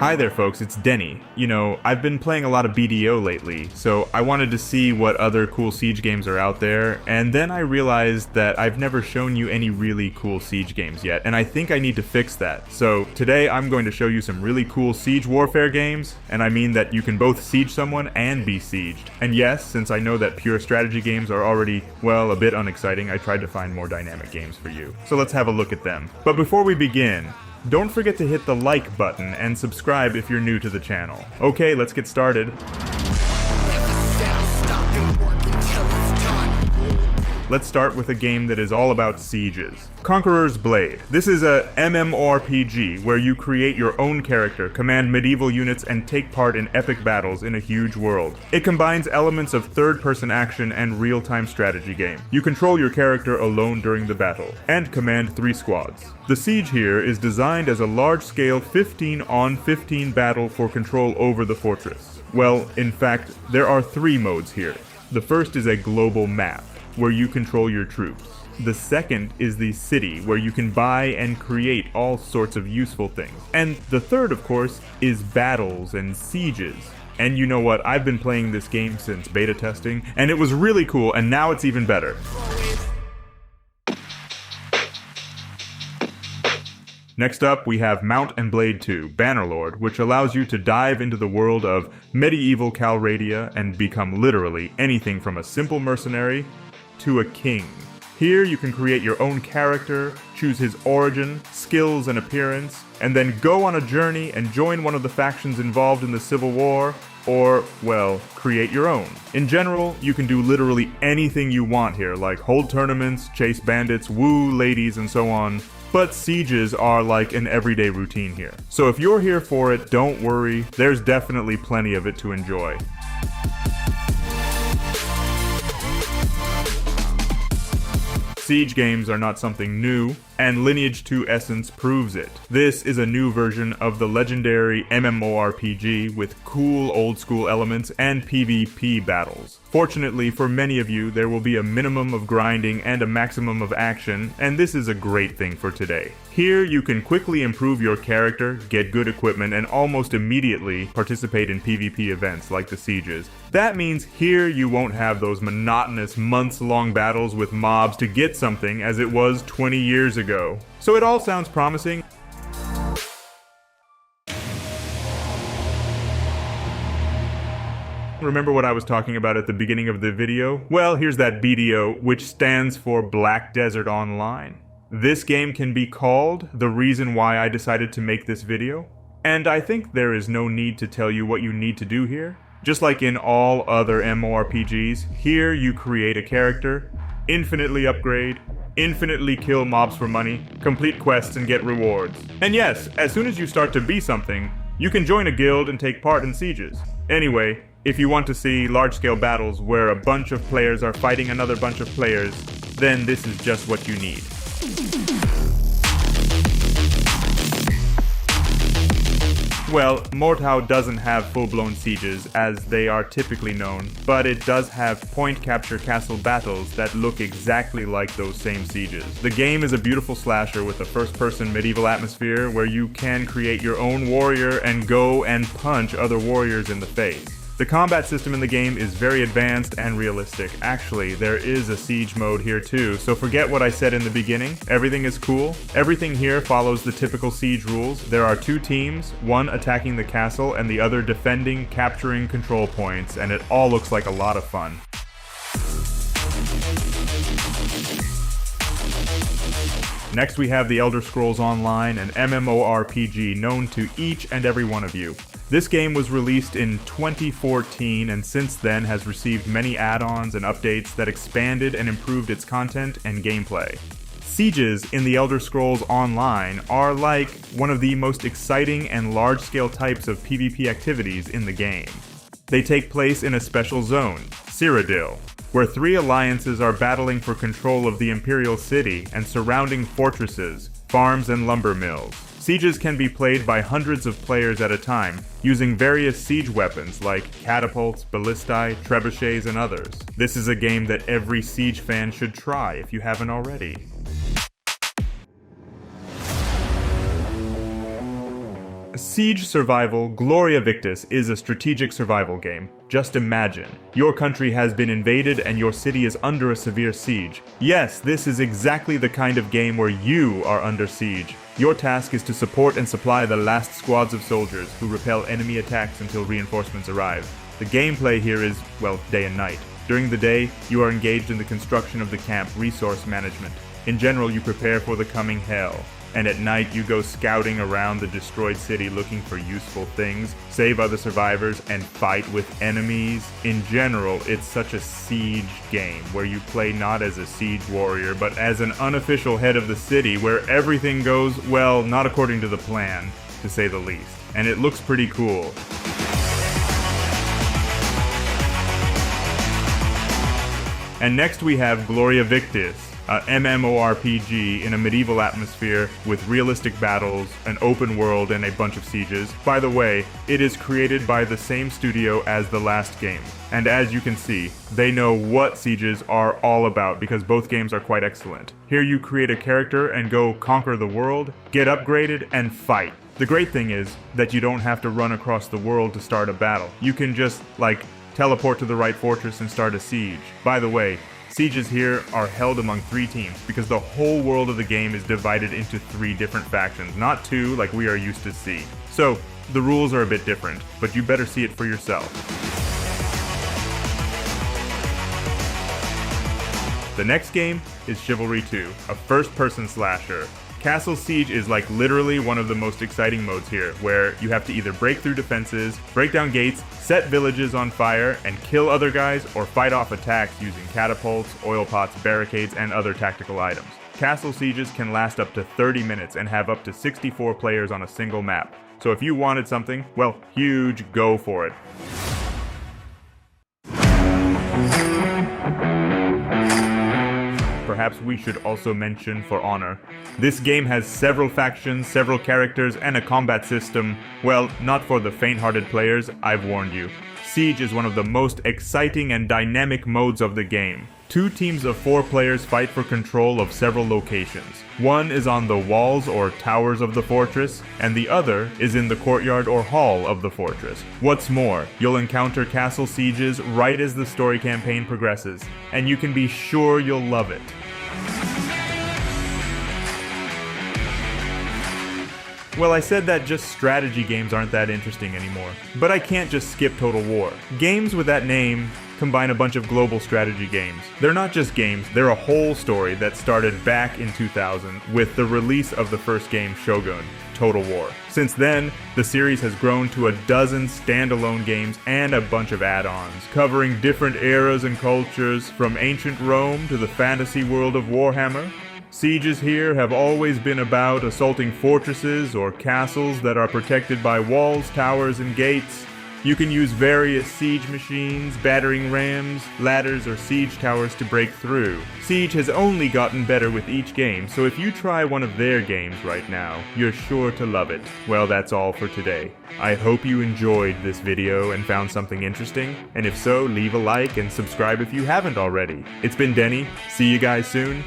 Hi there folks, it's Deni. You know, I've been playing a lot of BDO lately, so I wanted to see what other cool Siege games are out there, and then I realized that I've never shown you any really cool Siege games yet, and I think I need to fix that. So today I'm going to show you some really cool Siege warfare games, and I mean that you can both siege someone and be sieged. And yes, since I know that pure strategy games are already, well, a bit unexciting, I tried to find more dynamic games for you. So let's have a look at them. But before we begin, don't forget to hit the like button and subscribe if you're new to the channel. Okay, let's get started. Let's start with a game that is all about sieges. Conqueror's Blade. This is a MMORPG where you create your own character, command medieval units, and take part in epic battles in a huge world. It combines elements of third-person action and real-time strategy game. You control your character alone during the battle, and command 3 squads. The siege here is designed as a large-scale 15-on-15 battle for control over the fortress. Well, in fact, there are 3 modes here. The first is a global map, where you control your troops. The second is the city, where you can buy and create all sorts of useful things. And the third, of course, is battles and sieges. And you know what, I've been playing this game since beta testing, and it was really cool, and now it's even better. Next up, we have Mount and Blade 2, Bannerlord, which allows you to dive into the world of medieval Calradia and become literally anything from a simple mercenary to a king. Here you can create your own character, choose his origin, skills, and appearance, and then go on a journey and join one of the factions involved in the Civil War, or, well, create your own. In general, you can do literally anything you want here, like hold tournaments, chase bandits, woo ladies, and so on. But sieges are like an everyday routine here. So if you're here for it, don't worry, there's definitely plenty of it to enjoy. Siege games are not something new, and Lineage 2 Essence proves it. This is a new version of the legendary MMORPG with cool old-school elements and PvP battles. Fortunately for many of you, there will be a minimum of grinding and a maximum of action, and this is a great thing for today. Here you can quickly improve your character, get good equipment, and almost immediately participate in PvP events like the sieges. That means here you won't have those monotonous months-long battles with mobs to get something as it was 20 years ago. So it all sounds promising. Remember what I was talking about at the beginning of the video? Well, here's that BDO, which stands for Black Desert Online. This game can be called the reason why I decided to make this video. And I think there is no need to tell you what you need to do here. Just like in all other MMORPGs, here you create a character, infinitely upgrade, infinitely kill mobs for money, complete quests and get rewards. And yes, as soon as you start to be something, you can join a guild and take part in sieges. Anyway, if you want to see large-scale battles where a bunch of players are fighting another bunch of players, then this is just what you need. Well, Mordhau doesn't have full-blown sieges, as they are typically known, but it does have point-capture castle battles that look exactly like those same sieges. The game is a beautiful slasher with a first-person medieval atmosphere where you can create your own warrior and go and punch other warriors in the face. The combat system in the game is very advanced and realistic. Actually, there is a siege mode here too, so forget what I said in the beginning. Everything is cool. Everything here follows the typical siege rules. There are 2 teams, one attacking the castle and the other defending, capturing control points, and it all looks like a lot of fun. Next we have The Elder Scrolls Online, an MMORPG known to each and every one of you. This game was released in 2014 and since then has received many add-ons and updates that expanded and improved its content and gameplay. Sieges in The Elder Scrolls Online are like one of the most exciting and large-scale types of PvP activities in the game. They take place in a special zone, Cyrodiil, where 3 alliances are battling for control of the Imperial City and surrounding fortresses, farms, and lumber mills. Sieges can be played by hundreds of players at a time, using various siege weapons like catapults, ballistae, trebuchets, and others. This is a game that every siege fan should try if you haven't already. Siege Survival Gloria Victis is a strategic survival game. Just imagine. Your country has been invaded and your city is under a severe siege. Yes, this is exactly the kind of game where you are under siege. Your task is to support and supply the last squads of soldiers who repel enemy attacks until reinforcements arrive. The gameplay here is, well, day and night. During the day, you are engaged in the construction of the camp resource management. In general, you prepare for the coming hell. And at night you go scouting around the destroyed city looking for useful things, save other survivors, and fight with enemies. In general, it's such a siege game, where you play not as a siege warrior, but as an unofficial head of the city, where everything goes, well, not according to the plan, to say the least. And it looks pretty cool. And next we have Gloria Victis, a MMORPG in a medieval atmosphere with realistic battles, an open world, and a bunch of sieges. By the way, it is created by the same studio as the last game. And as you can see, they know what sieges are all about because both games are quite excellent. Here you create a character and go conquer the world, get upgraded, and fight. The great thing is that you don't have to run across the world to start a battle. You can just, teleport to the right fortress and start a siege. By the way, sieges here are held among 3 teams because the whole world of the game is divided into 3 different factions, not 2 like we are used to see. So, the rules are a bit different, but you better see it for yourself. The next game is Chivalry 2, a first-person slasher. Castle Siege is literally one of the most exciting modes here, where you have to either break through defenses, break down gates, set villages on fire, and kill other guys, or fight off attacks using catapults, oil pots, barricades, and other tactical items. Castle Sieges can last up to 30 minutes and have up to 64 players on a single map. So if you wanted something, well, huge, go for it. Perhaps we should also mention For Honor. This game has several factions, several characters, and a combat system. Well, not for the faint-hearted players, I've warned you. Siege is one of the most exciting and dynamic modes of the game. 2 teams of 4 players fight for control of several locations. One is on the walls or towers of the fortress, and the other is in the courtyard or hall of the fortress. What's more, you'll encounter castle sieges right as the story campaign progresses, and you can be sure you'll love it. Well, I said that just strategy games aren't that interesting anymore, but I can't just skip Total War. Games with that name combine a bunch of global strategy games. They're not just games, they're a whole story that started back in 2000 with the release of the first game, Shogun, Total War. Since then, the series has grown to a dozen standalone games and a bunch of add-ons, covering different eras and cultures, from ancient Rome to the fantasy world of Warhammer. Sieges here have always been about assaulting fortresses or castles that are protected by walls, towers, and gates. You can use various siege machines, battering rams, ladders, or siege towers to break through. Siege has only gotten better with each game, so if you try one of their games right now, you're sure to love it. Well, that's all for today. I hope you enjoyed this video and found something interesting, and if so, leave a like and subscribe if you haven't already. It's been Denny. See you guys soon.